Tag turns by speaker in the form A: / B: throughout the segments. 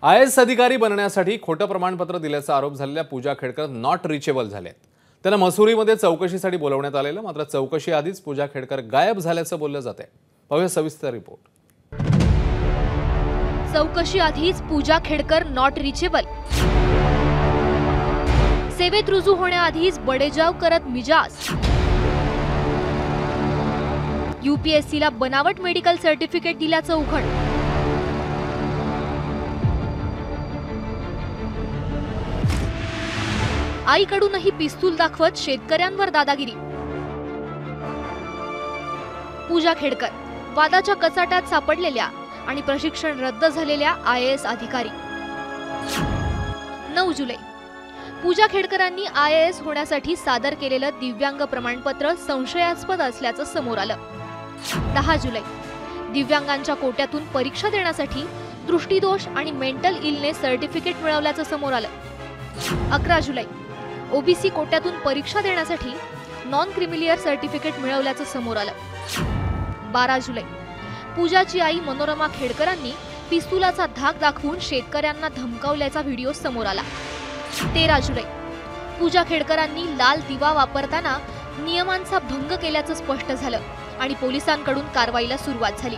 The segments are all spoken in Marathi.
A: IAS अधिकारी बनण्यासाठी खोटं प्रमाणपत्र दिल्याचा आरोप झालेल्या पूजा खेडकर नॉट रिचेबल झालेत। त्यांना मसुरीमध्ये चौकशीसाठी बोलवण्यात आलेलं, मात्र चौकशी आधीच पूजा खेडकर गायब झाल्याचं बोललं जाते। पाहूया सविस्तर रिपोर्ट।
B: चौकशी आधीच पूजा खेडकर नॉट रिचेबल। सेवेत रुजू होण्याआधीच बडेजाव करत मिजाज। UPSCला बनावट मेडिकल सर्टिफिकेट दिल्याचं उघड। आईकडूनही पिस्तूल दाखवत शेतकऱ्यांवर दादागिरी। पूजा खेडकर वादाच्या कचाट्यात सापडलेल्या आणि प्रशिक्षण रद्द झालेल्या IAS अधिकारी। 9 जुलै पूजा खेडकरांनी IAS होण्यासाठी सादर केलेलं दिव्यांग प्रमाणपत्र संशयास्पद असल्याचं समोर आलं। 10 जुलै दिव्यांगांच्या कोट्यातून परीक्षा देण्यासाठी दृष्टिदोष आणि मेंटल इलनेस सर्टिफिकेट मिळवल्याचं समोर आलं। 11 जुलै OBC कोट्यातून परीक्षा देण्यासाठी नॉन क्रिमिलियर सर्टिफिकेट मिळवल्याचं समोर आलं। 12 जुलै पूजाची आई मनोरमा खेडकरांनी पिस्तुलाचा धाक दाखवून शेतकऱ्यांना धमकावल्याचा व्हिडिओ समोर आला। 13 जुलै पूजा खेडकरांनी लाल दिवा वापरताना नियमांचा भंग केल्याचं स्पष्ट झालं आणि पोलिसांकडून कारवाईला सुरुवात झाली।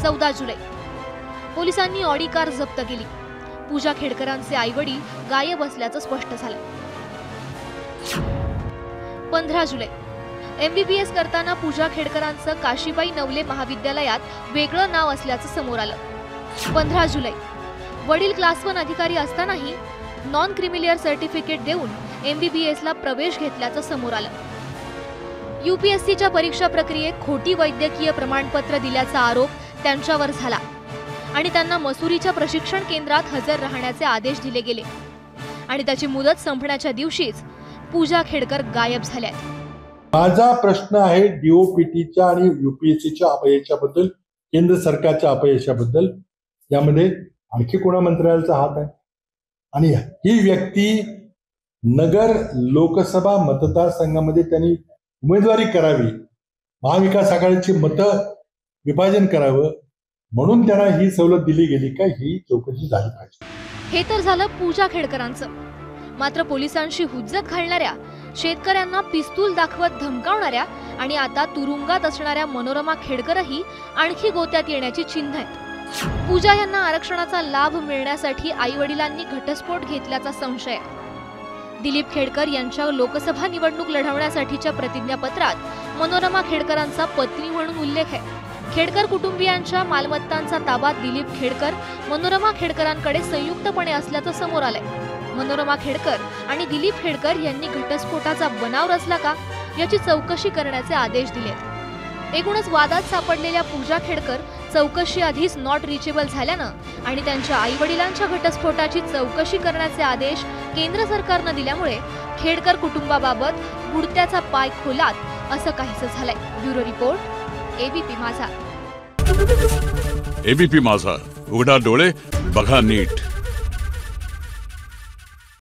B: 14 जुलै पोलिसांनी ऑडी कार जप्त केली। पूजा खेडकरांचे आईवडील गायब असल्याचं स्पष्ट झालं। 15 जुलै MBBS करताना पूजा खेडकरांचं काशीबाई नवले महाविद्यालयात वेगळं नाव असल्याचं समोर आलं। 15 जुलै वडील क्लास 1 अधिकारी असतानाही नॉन क्रिमिलियर सर्टिफिकेट देऊन MBBSला प्रवेश घेतल्याचं समोर आलं। UPSCच्या परीक्षा प्रक्रियेत खोटी वैद्यकीय प्रमाणपत्र दिल्याचा आरोप त्यांच्यावर झाला आणि त्यांना मसुरीच्या प्रशिक्षण केंद्रात हजर राहण्याचे आदेश दिले गेले आणि त्याची मुदत संपण्याच्या दिवशीच पूजा खेडकर गायब झाल्यात।
C: माझा प्रश्न आहे DOPTच्या आणि UPSCच्या अपयशाबद्दल, केंद्र सरकारच्या अपयशाबद्दल। यामध्ये आणखी कोणा मंत्रालयाचा हात आहे? आणि ही व्यक्ती नगर लोकसभा मतदारसंघामध्ये त्यांनी उमेदवारी करावी, महाविकास आघाडीची मतं विभाजन करावं म्हणून त्यांना ही सवलत दिली गेली का? ही चौकशी झाली पाहिजे।
B: हे तर झालं पूजा खेडकरांचं, मात्र पोलिसांशी हुज्जत घालणाऱ्या, शेतकऱ्यांना पिस्तूल दाखवत धमकावणाऱ्या आणि आता तुरुंगात असणाऱ्या मनोरमा खेडकरही आणखी गोत्यात येण्याची चिन्ह आहेत। पूजा यांना आरक्षणाचा लाभ मिळण्यासाठी आईवडिलांनी घटस्फोट घेतल्याचा संशय आहे। दिलीप खेडकर यांच्या लोकसभा निवडणूक लढवण्यासाठीच्या प्रतिज्ञापत्रात मनोरमा खेडकरांचा पत्नी म्हणून उल्लेख आहे। खेडकर कुटुंबियांच्या मालमत्तांचा ताबा दिलीप खेडकर, मनोरमा खेडकरांकडे संयुक्तपणे असल्याचं समोर आलंय। मनोरमा खेडकर आणि दिलीप खेडकर यांनी घटस्फोटाचा बनाव रचला का याची चौकशी करण्याचे आदेश दिलेत। एकूणच वादात सापडलेल्या पूजा खेडकर चौकशी आधीच नॉट रिचेबल झाल्यानं आणि त्यांच्या आईवडिलांच्या घटस्फोटाची चौकशी करण्याचे आदेश केंद्र सरकारनं दिल्यामुळे खेडकर कुटुंबाबाबत बुडत्याचा पाय खोलात असं काहीसं झालंय। ब्युरो रिपोर्ट, ABP माझा।
D: ABP माझा, उघडा डोळे बघा नीट।